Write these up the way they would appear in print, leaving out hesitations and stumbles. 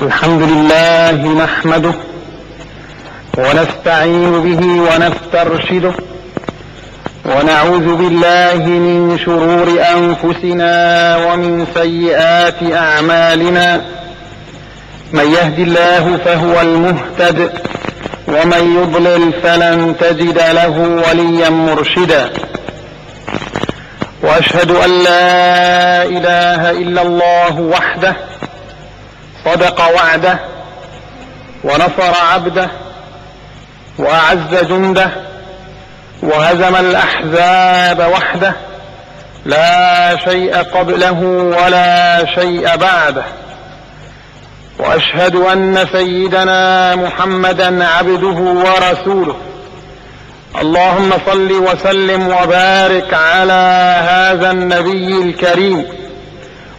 الحمد لله نحمده ونستعين به ونسترشده ونعوذ بالله من شرور أنفسنا ومن سيئات أعمالنا. من يهد الله فهو المهتد ومن يضلل فلن تجد له وليا مرشدا. وأشهد أن لا إله إلا الله وحده صدق وعده ونصر عبده وأعز جنده وهزم الأحزاب وحده، لا شيء قبله ولا شيء بعده. وأشهد أن سيدنا محمدا عبده ورسوله. اللهم صل وسلم وبارك على هذا النبي الكريم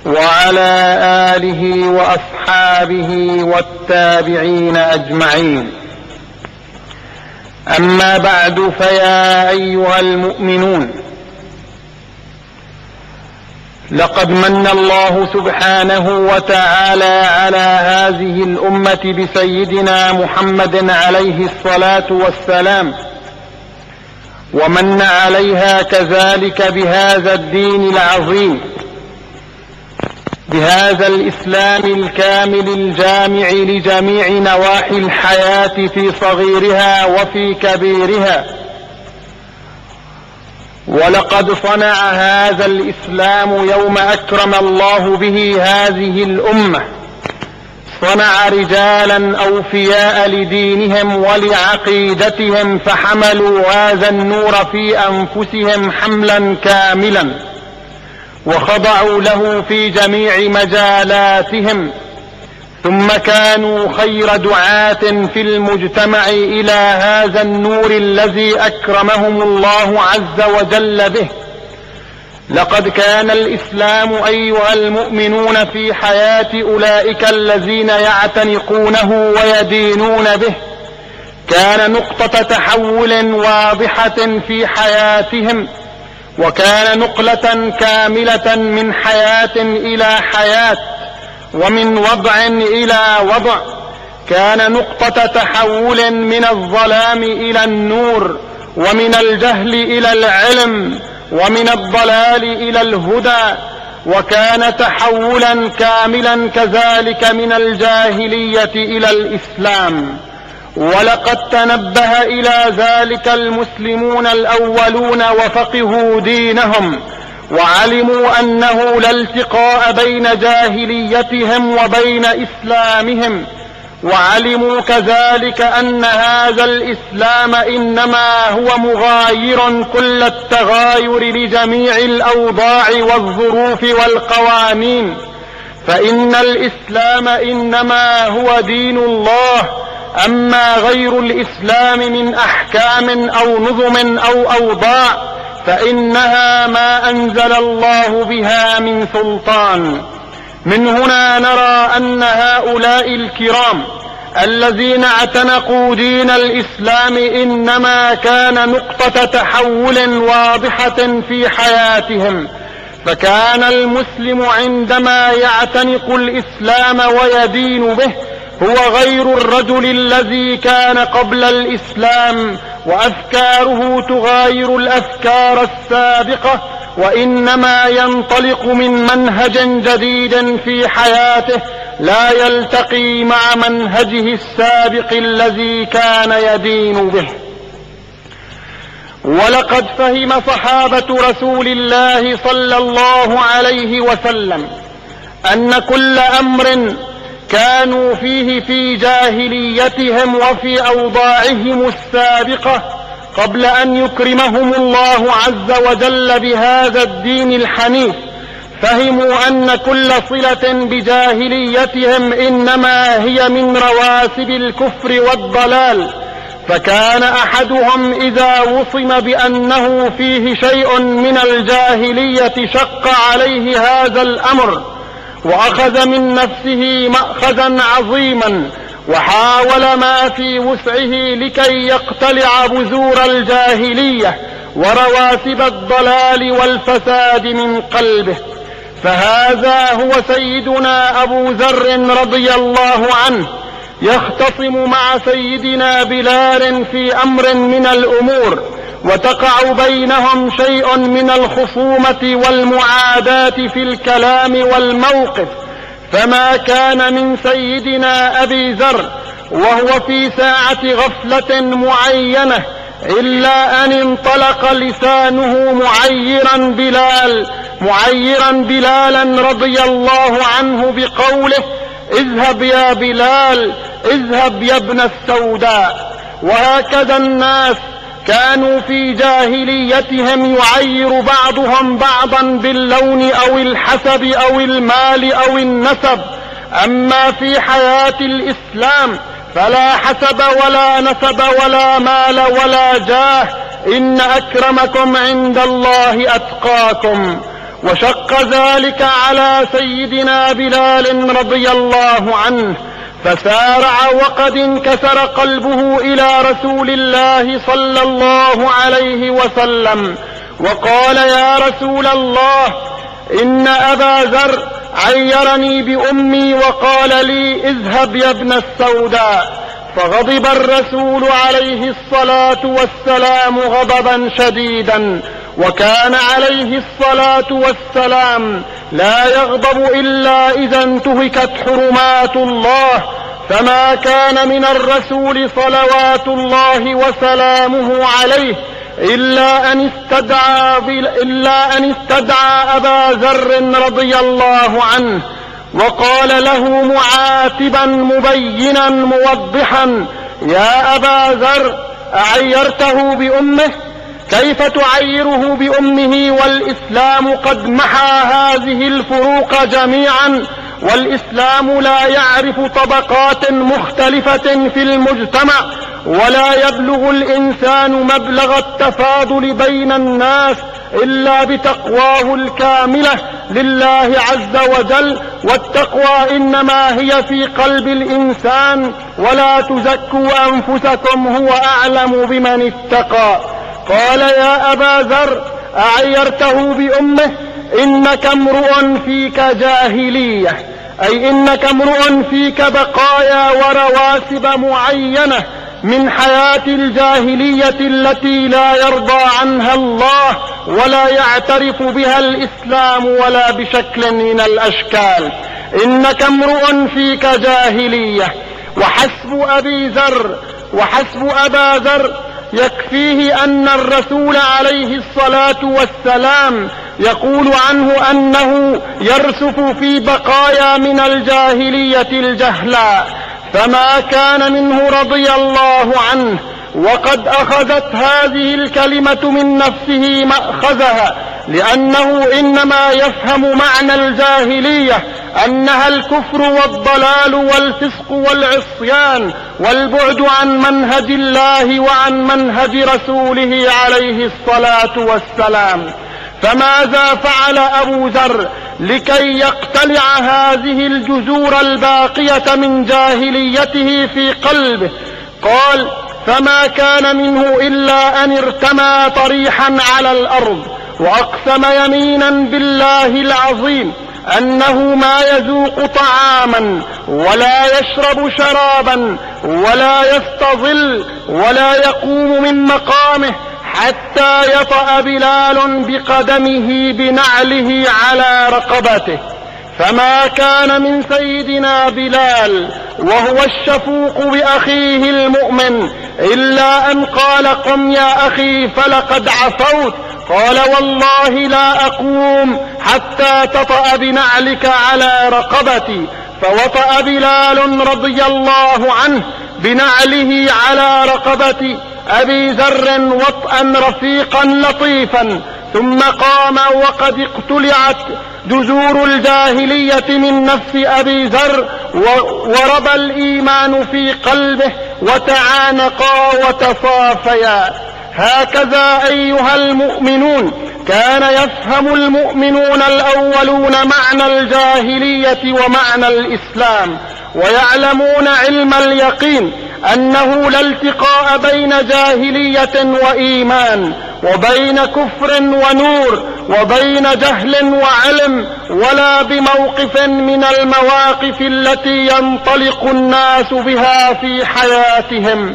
وعلى آله وأصحابه والتابعين أجمعين. أما بعد، فيا أيها المؤمنون، لقد من الله سبحانه وتعالى على هذه الأمة بسيدنا محمد عليه الصلاة والسلام، ومن عليها كذلك بهذا الدين العظيم، بهذا الإسلام الكامل الجامع لجميع نواحي الحياة في صغيرها وفي كبيرها. ولقد صنع هذا الإسلام يوم أكرم الله به هذه الأمة، صنع رجالا أوفياء لدينهم ولعقيدتهم، فحملوا هذا النور في أنفسهم حملا كاملا، وخضعوا له في جميع مجالاتهم، ثم كانوا خير دعاة في المجتمع إلى هذا النور الذي أكرمهم الله عز وجل به. لقد كان الإسلام أيها المؤمنون في حياة أولئك الذين يعتنقونه ويدينون به كان نقطة تحول واضحة في حياتهم، وكان نقلة كاملة من حياة إلى حياة، ومن وضع إلى وضع. كان نقطة تحول من الظلام إلى النور، ومن الجهل إلى العلم، ومن الضلال إلى الهدى. وكان تحولا كاملا كذلك من الجاهلية إلى الإسلام. ولقد تنبه إلى ذلك المسلمون الأولون وفقهوا دينهم، وعلموا أنه لا التقاء بين جاهليتهم وبين إسلامهم، وعلموا كذلك أن هذا الإسلام إنما هو مغاير كل التغاير لجميع الأوضاع والظروف والقوانين، فإن الإسلام إنما هو دين الله. أما غير الإسلام من أحكام أو نظم أو أوضاع فإنها ما أنزل الله بها من سلطان. من هنا نرى أن هؤلاء الكرام الذين اعتنقوا دين الإسلام إنما كان نقطة تحول واضحة في حياتهم. فكان المسلم عندما يعتنق الإسلام ويدين به هو غير الرجل الذي كان قبل الإسلام وأفكاره تغاير الأفكار السابقة، وإنما ينطلق من منهج جديد في حياته لا يلتقي مع منهجه السابق الذي كان يدين به. ولقد فهم صحابة رسول الله صلى الله عليه وسلم أن كل أمر كانوا فيه في جاهليتهم وفي أوضاعهم السابقة قبل أن يكرمهم الله عز وجل بهذا الدين الحنيف، فهموا أن كل صلة بجاهليتهم إنما هي من رواسب الكفر والضلال. فكان أحدهم إذا وصم بأنه فيه شيء من الجاهلية شق عليه هذا الأمر، وأخذ من نفسه مأخذا عظيما، وحاول ما في وسعه لكي يقتلع بذور الجاهلية ورواسب الضلال والفساد من قلبه. فهذا هو سيدنا أبو ذر رضي الله عنه يختصم مع سيدنا بلال في أمر من الأمور، وتقع بينهم شيء من الخصومة والمعاداة في الكلام والموقف، فما كان من سيدنا أبي ذر وهو في ساعة غفلة معينة إلا أن انطلق لسانه معيرا بلالا رضي الله عنه بقوله: اذهب يا بلال، اذهب يا ابن السوداء. وهكذا الناس كانوا في جاهليتهم يعير بعضهم بعضا باللون أو الحسب أو المال أو النسب. أما في حياة الإسلام فلا حسب ولا نسب ولا مال ولا جاه، إن أكرمكم عند الله أتقاكم. وشق ذلك على سيدنا بلال رضي الله عنه، فسارع وقد انكسر قلبه إلى رسول الله صلى الله عليه وسلم وقال: يا رسول الله، إن أبا ذر عيرني بأمي وقال لي: اذهب يا ابن السوداء. فغضب الرسول عليه الصلاة والسلام غضبا شديدا، وكان عليه الصلاة والسلام لا يغضب إلا إذا انتهكت حرمات الله، فما كان من الرسول صلوات الله وسلامه عليه إلا أن استدعى أبا ذر رضي الله عنه وقال له معاتبا مبينا موضحا: يا أبا ذر، أعيرته بأمه؟ كيف تعيره بأمه والإسلام قد محى هذه الفروق جميعا، والإسلام لا يعرف طبقات مختلفة في المجتمع، ولا يبلغ الإنسان مبلغ التفاضل بين الناس إلا بتقواه الكاملة لله عز وجل، والتقوى إنما هي في قلب الإنسان، ولا تزكوا أنفسكم هو أعلم بمن اتقى. قال: يا أبا ذر، أعيرته بأمه؟ إنك امرؤ فيك جاهلية، أي إنك امرؤ فيك بقايا ورواسب معينة من حياة الجاهلية التي لا يرضى عنها الله ولا يعترف بها الإسلام ولا بشكل من الأشكال. إنك امرؤ فيك جاهلية. وحسب أبا ذر يكفيه أن الرسول عليه الصلاة والسلام يقول عنه أنه يرسف في بقايا من الجاهلية الجهلاء، فما كان منه رضي الله عنه، وقد أخذت هذه الكلمة من نفسه مأخذها، لأنه إنما يفهم معنى الجاهلية أنها الكفر والضلال والفسق والعصيان والبعد عن منهج الله وعن منهج رسوله عليه الصلاة والسلام. فماذا فعل أبو ذر لكي يقتلع هذه الجذور الباقية من جاهليته في قلبه؟ قال: فما كان منه إلا أن ارتمى طريحا على الأرض وأقسم يمينا بالله العظيم أنه ما يذوق طعاما ولا يشرب شرابا ولا يستظل ولا يقوم من مقامه حتى يطأ بلال بقدمه بنعله على رقبته. فما كان من سيدنا بلال وهو الشفوق بأخيه المؤمن إلا أن قال: قم يا أخي فلقد عفوت. قال: والله لا أقوم حتى تطأ بنعلك على رقبتي. فوطأ بلال رضي الله عنه بنعله على رقبة أبي ذر وطئا رفيقا لطيفا، ثم قام وقد اقتلعت جذور الجاهلية من نفس أبي ذر، وربى الإيمان في قلبه، وتعانقا وتصافيا. هكذا أيها المؤمنون كان يفهم المؤمنون الأولون معنى الجاهلية ومعنى الإسلام، ويعلمون علم اليقين أنه لا التقاء بين جاهلية وإيمان، وبين كفر ونور، وبين جهل وعلم، ولا بموقف من المواقف التي ينطلق الناس بها في حياتهم.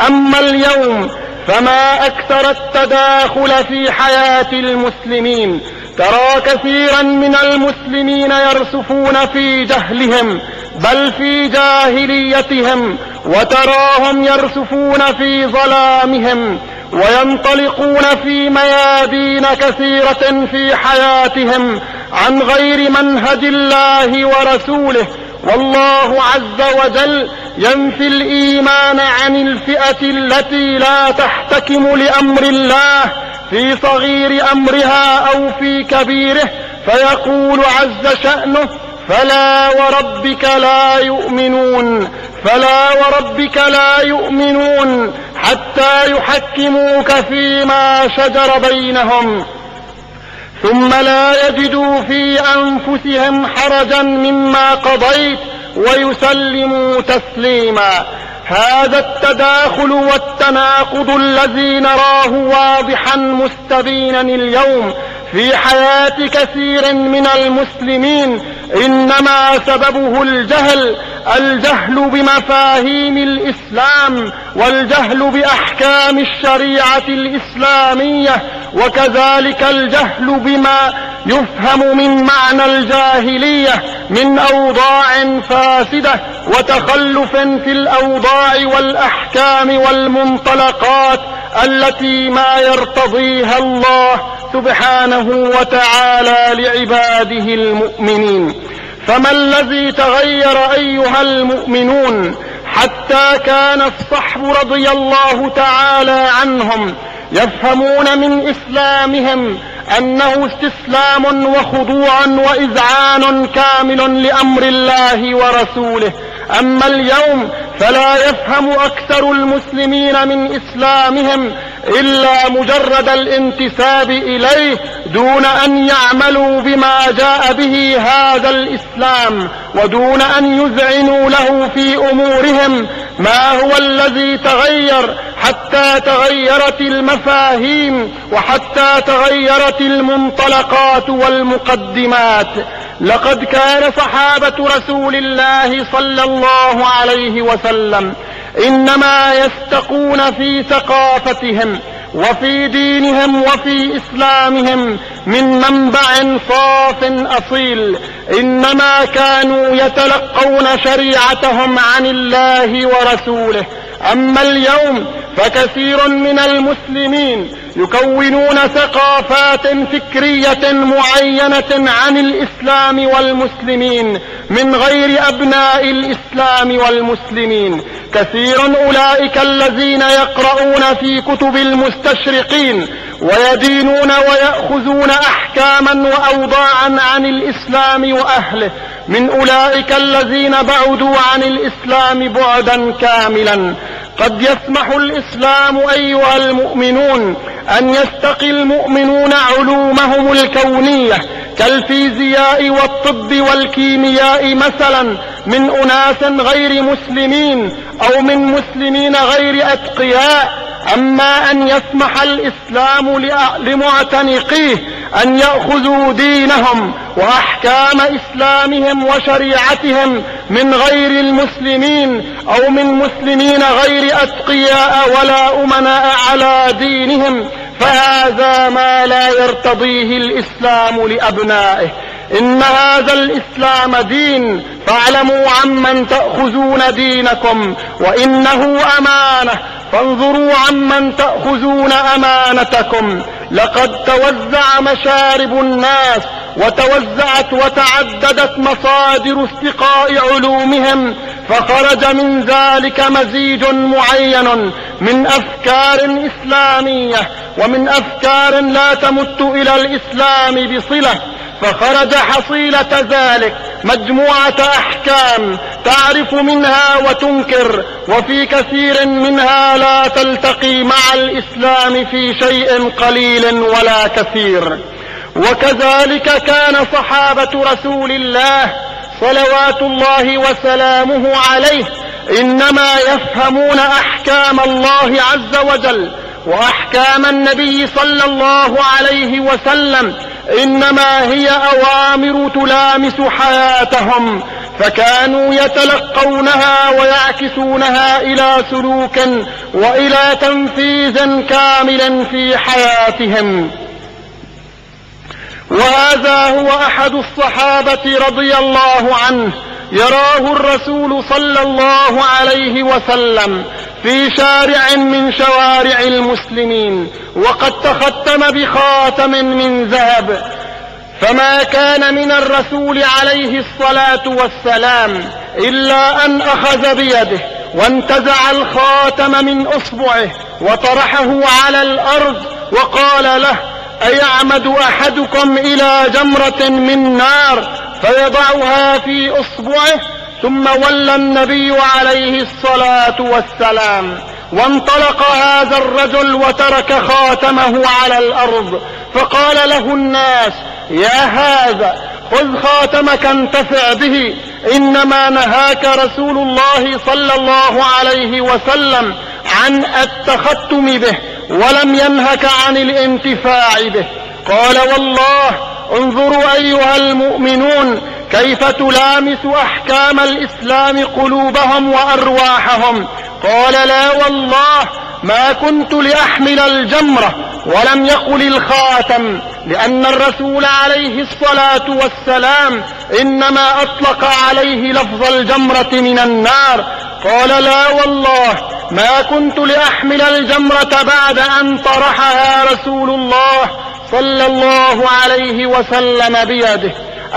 أما اليوم فما أكثر التداخل في حياة المسلمين. ترى كثيرا من المسلمين يرسفون في جهلهم بل في جاهليتهم، وتراهم يرسفون في ظلامهم وينطلقون في ميادين كثيرة في حياتهم عن غير منهج الله ورسوله. والله عز وجل ينفي الإيمان عن الفئة التي لا تحتكم لأمر الله في صغير أمرها أو في كبيره، فيقول عز شأنه: فلا وربك لا يؤمنون، فلا وربك لا يؤمنون حتى يحكموك فيما شجر بينهم ثم لا يجدوا في أنفسهم حرجا مما قضيت ويسلموا تسليما. هذا التداخل والتناقض الذي نراه واضحا مستبينا اليوم في حياة كثير من المسلمين إنما سببه الجهل بمفاهيم الإسلام والجهل بأحكام الشريعة الإسلامية، وكذلك الجهل بما يفهم من معنى الجاهلية من أوضاع فاسدة وتخلف في الأوضاع والأحكام والمنطلقات التي ما يرتضيها الله سبحانه وتعالى لعباده المؤمنين. فما الذي تغير أيها المؤمنون حتى كان الصحب رضي الله تعالى عنهم يفهمون من إسلامهم أنه استسلام وخضوع وإذعان كامل لأمر الله ورسوله؟ أما اليوم فلا يفهم أكثر المسلمين من إسلامهم إلا مجرد الانتساب إليه دون أن يعملوا بما جاء به هذا الإسلام، ودون أن يذعنوا له في أمورهم. ما هو الذي تغير حتى تغيرت المفاهيم وحتى تغيرت المنطلقات والمقدمات؟ لقد كان صحابة رسول الله صلى الله عليه وسلم إنما يستقون في ثقافتهم وفي دينهم وفي إسلامهم من منبع صاف أصيل، إنما كانوا يتلقون شريعتهم عن الله ورسوله. أما اليوم فكثير من المسلمين يكونون ثقافات فكرية معينة عن الإسلام والمسلمين من غير أبناء الإسلام والمسلمين. كثير أولئك الذين يقرؤون في كتب المستشرقين ويدينون ويأخذون أحكاما وأوضاعا عن الإسلام وأهله، من أولئك الذين بعدوا عن الإسلام بعدا كاملا. قد يسمح الإسلام أيها المؤمنون أن يستقي المؤمنون علومهم الكونية كالفيزياء والطب والكيمياء مثلا من أناس غير مسلمين أو من مسلمين غير أتقياء. أما أن يسمح الإسلام لمعتنقيه أن يأخذوا دينهم وأحكام إسلامهم وشريعتهم من غير المسلمين أو من مسلمين غير أتقياء ولا أمناء على دينهم، فهذا ما لا يرتضيه الإسلام لأبنائه. إن هذا الإسلام دين، فاعلموا عمن تأخذون دينكم، وإنه أمانة، فانظروا عمن تأخذون أمانتكم. لقد توزع مشارب الناس وتوزعت وتعددت مصادر استقاء علومهم، فخرج من ذلك مزيج معين من أفكار إسلامية ومن أفكار لا تمت إلى الإسلام بصلة، فخرج حصيلة ذلك مجموعة أحكام تعرف منها وتنكر، وفي كثير منها لا تلتقي مع الإسلام في شيء قليل ولا كثير. وكذلك كان صحابة رسول الله صلوات الله وسلامه عليه إنما يفهمون أحكام الله عز وجل وأحكام النبي صلى الله عليه وسلم إنما هي أوامر تلامس حياتهم، فكانوا يتلقونها ويعكسونها إلى سلوك وإلى تنفيذ كامل في حياتهم. وهذا هو أحد الصحابة رضي الله عنه يراه الرسول صلى الله عليه وسلم في شارع من شوارع المسلمين وقد تختم بخاتم من ذهب، فما كان من الرسول عليه الصلاة والسلام إلا أن أخذ بيده وانتزع الخاتم من أصبعه وطرحه على الأرض وقال له: أيعمد أحدكم إلى جمرة من نار فيضعها في أصبعه؟ ثم ولى النبي عليه الصلاة والسلام، وانطلق هذا الرجل وترك خاتمه على الأرض، فقال له الناس: يا هذا خذ خاتمك انتفع به، إنما نهاك رسول الله صلى الله عليه وسلم عن التختم به ولم ينهك عن الانتفاع به. قال: والله انظروا أيها المؤمنون كيف تلامس أحكام الإسلام قلوبهم وأرواحهم. قال: لا والله ما كنت لأحمل الجمرة، ولم يقل الخاتم، لأن الرسول عليه الصلاة والسلام إنما أطلق عليه لفظ الجمرة من النار. قال: لا والله ما كنت لأحمل الجمرة بعد أن طرحها رسول الله صلى الله عليه وسلم بيده.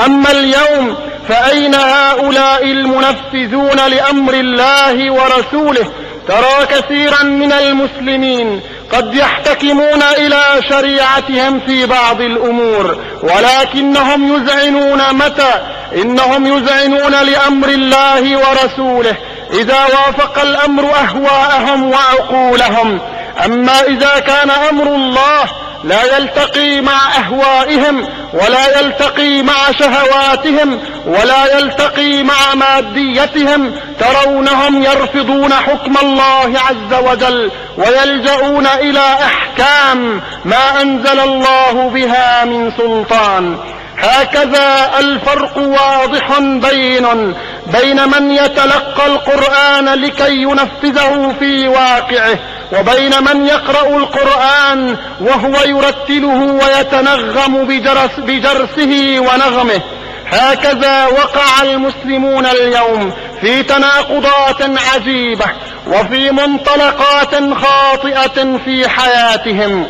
أما اليوم فأين هؤلاء المنفذون لأمر الله ورسوله؟ ترى كثيرا من المسلمين قد يحتكمون إلى شريعتهم في بعض الأمور، ولكنهم يذعنون متى؟ إنهم يذعنون لأمر الله ورسوله إذا وافق الأمر أهواءهم وعقولهم. أما إذا كان أمر الله لا يلتقي مع أهوائهم ولا يلتقي مع شهواتهم ولا يلتقي مع ماديتهم، ترونهم يرفضون حكم الله عز وجل ويلجؤون إلى أحكام ما أنزل الله بها من سلطان. هكذا الفرق واضح بين من يتلقى القرآن لكي ينفذه في واقعه، وبين من يقرأ القرآن وهو يرتله ويتنغم بجرسه ونغمه. هكذا وقع المسلمون اليوم في تناقضات عجيبة وفي منطلقات خاطئة في حياتهم.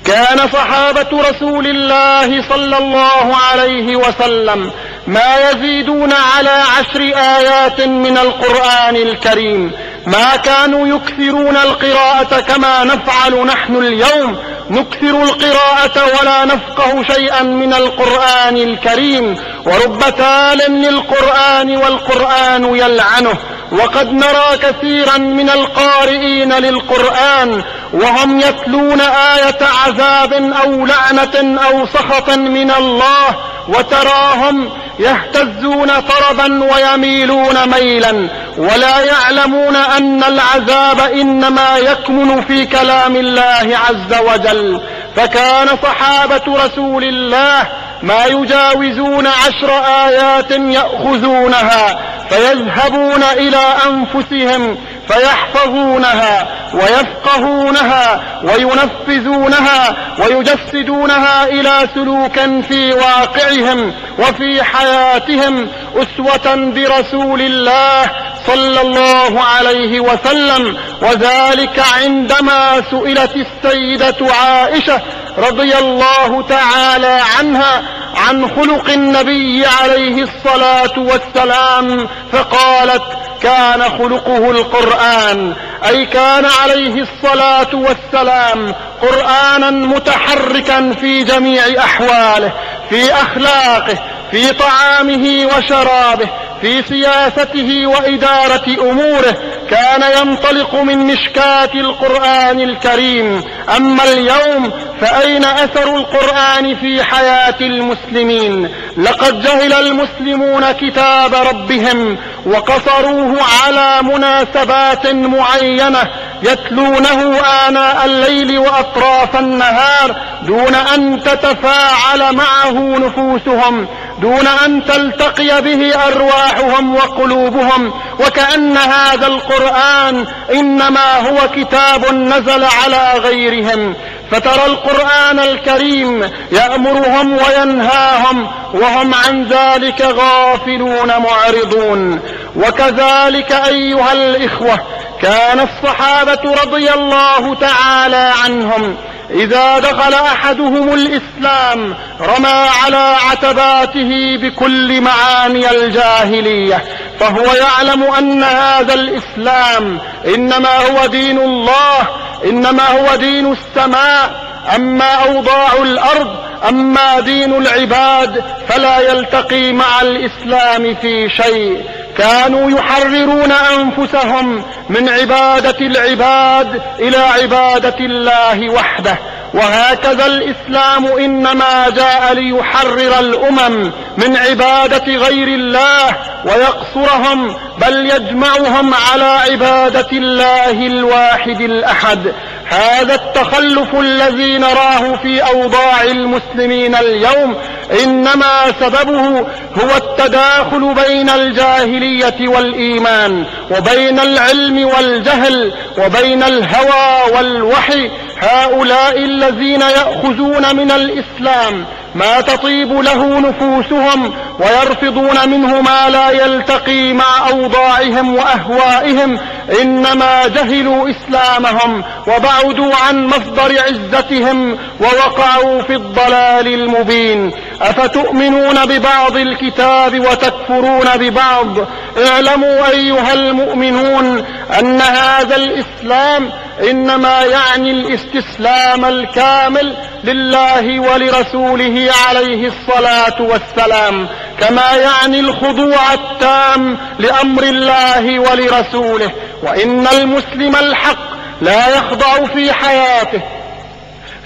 كان صحابة رسول الله صلى الله عليه وسلم ما يزيدون على 10 آيات من القرآن الكريم، ما كانوا يكثرون القراءة كما نفعل نحن اليوم، نكثر القراءة ولا نفقه شيئا من القرآن الكريم، ورب تال للقرآن والقرآن يلعنه. وقد نرى كثيرا من القارئين للقرآن وهم يتلون آية عذاب أو لعنة أو سخط من الله، وتراهم يهتزون طربا ويميلون ميلا، ولا يعلمون أن العذاب إنما يكمن في كلام الله عز وجل. فكان صحابة رسول الله ما يجاوزون 10 آيات يأخذونها فيذهبون إلى أنفسهم فيحفظونها ويفقهونها وينفذونها ويجسدونها إلى سلوك في واقعهم وفي حياتهم أسوة برسول الله صلى الله عليه وسلم. وذلك عندما سئلت السيدة عائشة رضي الله تعالى عنها عن خلق النبي عليه الصلاة والسلام فقالت: كان خلقه القرآن، أي كان عليه الصلاة والسلام قرآنا متحركا في جميع أحواله، في أخلاقه، في طعامه وشرابه، في سياسته وإدارة أموره، كان ينطلق من مشكاة القرآن الكريم. أما اليوم فأين أثر القرآن في حياة المسلمين؟ لقد جهل المسلمون كتاب ربهم وقصروه على مناسبات معينة يتلونه آناء الليل وأطراف النهار دون أن تتفاعل معه نفوسهم، دون أن تلتقي به أرواحهم وقلوبهم، وكأن هذا القرآن إنما هو كتاب نزل على غيرهم. فترى القرآن الكريم يأمرهم وينهاهم وهم عن ذلك غافلون معرضون. وكذلك أيها الإخوة كان الصحابة رضي الله تعالى عنهم إذا دخل أحدهم الإسلام رمى على عتباته بكل معاني الجاهلية، فهو يعلم أن هذا الإسلام إنما هو دين الله، إنما هو دين السماء، أما أوضاع الأرض، أما دين العباد فلا يلتقي مع الإسلام في شيء. كانوا يحررون أنفسهم من عبادة العباد إلى عبادة الله وحده. وهكذا الإسلام إنما جاء ليحرر الأمم من عبادة غير الله ويقصرهم، بل يجمعهم على عبادة الله الواحد الأحد. هذا التخلف الذي نراه في أوضاع المسلمين اليوم إنما سببه هو التداخل بين الجاهلية والإيمان، وبين العلم والجهل، وبين الهوى والوحي. هؤلاء الذين يأخذون من الإسلام ما تطيب له نفوسهم ويرفضون منه ما لا يلتقي مع أوضاعهم وأهوائهم إنما جهلوا إسلامهم وبعدوا عن مصدر عزتهم ووقعوا في الضلال المبين. أفتؤمنون ببعض الكتاب وتكفرون ببعض؟ اعلموا أيها المؤمنون أن هذا الإسلام إنما يعني الاستسلام الكامل لله ولرسوله عليه الصلاة والسلام، كما يعني الخضوع التام لأمر الله ولرسوله. وإن المسلم الحق لا يخضع في حياته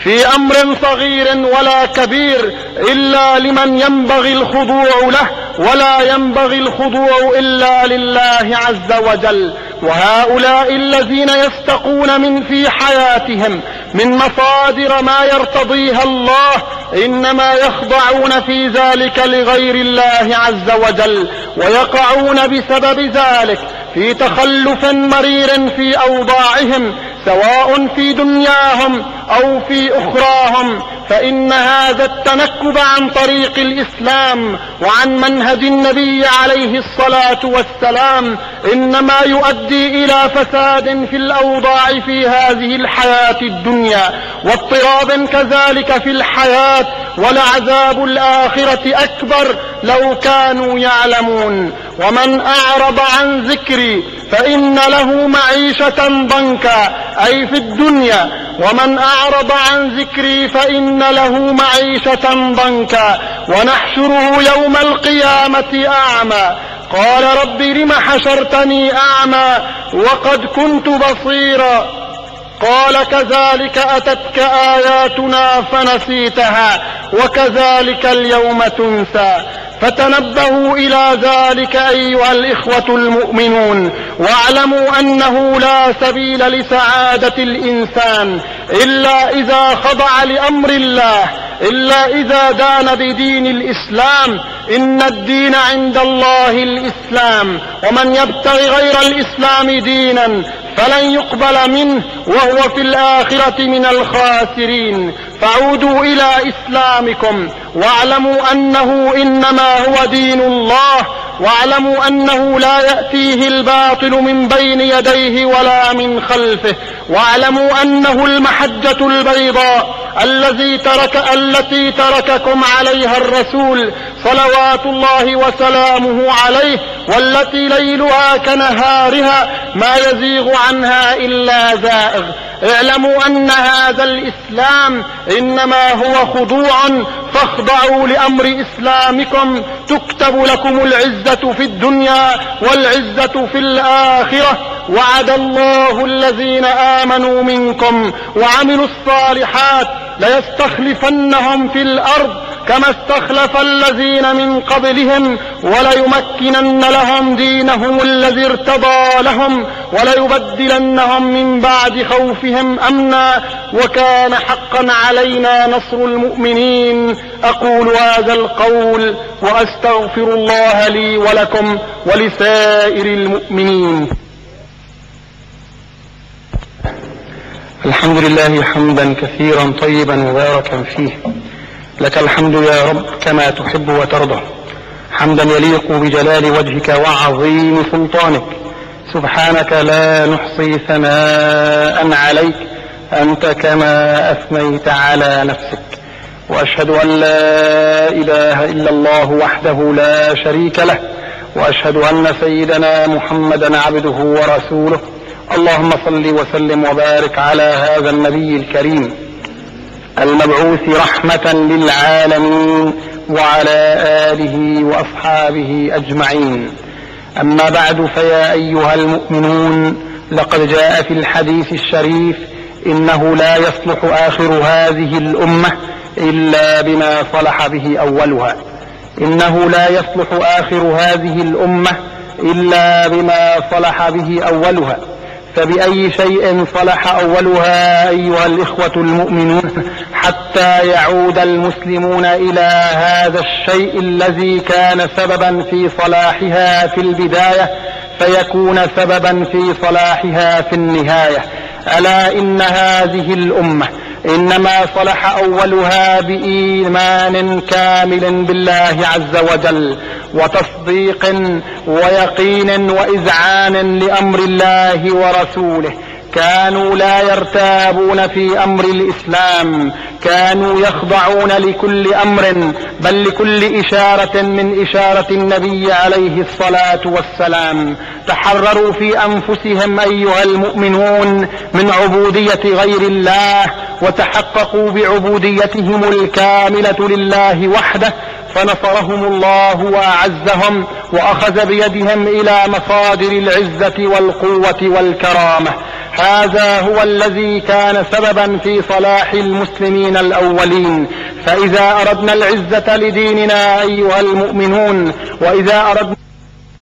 في أمر صغير ولا كبير إلا لمن ينبغي الخضوع له، ولا ينبغي الخضوع إلا لله عز وجل. وهؤلاء الذين يستقون من في حياتهم من مصادر ما يرتضيها الله إنما يخضعون في ذلك لغير الله عز وجل، ويقعون بسبب ذلك في تخلف مرير في أوضاعهم سواء في دنياهم أو في أخراهم. فإن هذا التنكب عن طريق الإسلام وعن منهج النبي عليه الصلاة والسلام إنما يؤدي إلى فساد في الأوضاع في هذه الحياة الدنيا، واضطراب كذلك في الحياة، ولعذاب الآخرة أكبر لو كانوا يعلمون. ومن أعرض عن ذكري فإن له معيشة ضنكا، أي في الدنيا. ومن أعرض عن ذكري فإن له معيشة ضنكا ونحشره يوم القيامة أعمى. قال رب لم حشرتني أعمى وقد كنت بصيرا. قال كذلك أتتك آياتنا فنسيتها وكذلك اليوم تنسى. فتنبهوا إلى ذلك أيها الإخوة المؤمنون، واعلموا أنه لا سبيل لسعادة الإنسان إلا إذا خضع لأمر الله، إلا إذا دان بدين الإسلام. إن الدين عند الله الإسلام، ومن يبتغي غير الإسلام دينا فلن يقبل منه وهو في الآخرة من الخاسرين. فعودوا إلى إسلامكم واعلموا أنه إنما هو دين الله، واعلموا أنه لا يأتيه الباطل من بين يديه ولا من خلفه، واعلموا أنه المحجة البيضاء التي ترككم عليها الرسول صلوات الله وسلامه عليه، والتي ليلها كنهارها ما يزيغ عنها إلا زائغ. اعلموا أن هذا الإسلام إنما هو خضوع، فاخضعوا لأمر إسلامكم تكتب لكم العزة في الدنيا والعزة في الآخرة. وعد الله الذين آمنوا منكم وعملوا الصالحات ليستخلفنهم في الأرض كما استخلف الذين من قبلهم وليمكنن لهم دينهم الذي ارتضى لهم وليبدلنهم من بعد خوفهم أمنا وكان حقا علينا نصر المؤمنين. أقول هذا القول وأستغفر الله لي ولكم ولسائر المؤمنين. الحمد لله حمدا كثيرا طيبا مباركا فيه، لك الحمد يا رب كما تحب وترضى، حمدا يليق بجلال وجهك وعظيم سلطانك. سبحانك لا نحصي ثناء عليك أنت كما أثنيت على نفسك. وأشهد أن لا إله إلا الله وحده لا شريك له، وأشهد أن سيدنا محمدا عبده ورسوله. اللهم صل وسلم وبارك على هذا النبي الكريم المبعوث رحمة للعالمين وعلى آله وأصحابه أجمعين. أما بعد، فيا أيها المؤمنون، لقد جاء في الحديث الشريف: إنه لا يصلح آخر هذه الأمة إلا بما صلح به أولها. إنه لا يصلح آخر هذه الأمة إلا بما صلح به أولها. فبأي شيء صلح أولها أيها الإخوة المؤمنون حتى يعود المسلمون إلى هذا الشيء الذي كان سببا في صلاحها في البداية فيكون سببا في صلاحها في النهاية؟ ألا إن هذه الأمة إنما صلح أولها بإيمان كامل بالله عز وجل وتصديق ويقين وإذعان لأمر الله ورسوله. كانوا لا يرتابون في أمر الإسلام، كانوا يخضعون لكل أمر بل لكل إشارة من إشارة النبي عليه الصلاة والسلام. تحرروا في أنفسهم أيها المؤمنون من عبودية غير الله وتحققوا بعبوديتهم الكاملة لله وحده، فنصرهم الله وأعزهم وأخذ بيدهم إلى مصادر العزة والقوة والكرامة. هذا هو الذي كان سببا في صلاح المسلمين الأولين. فإذا أردنا العزة لديننا أيها المؤمنون، وإذا أردنا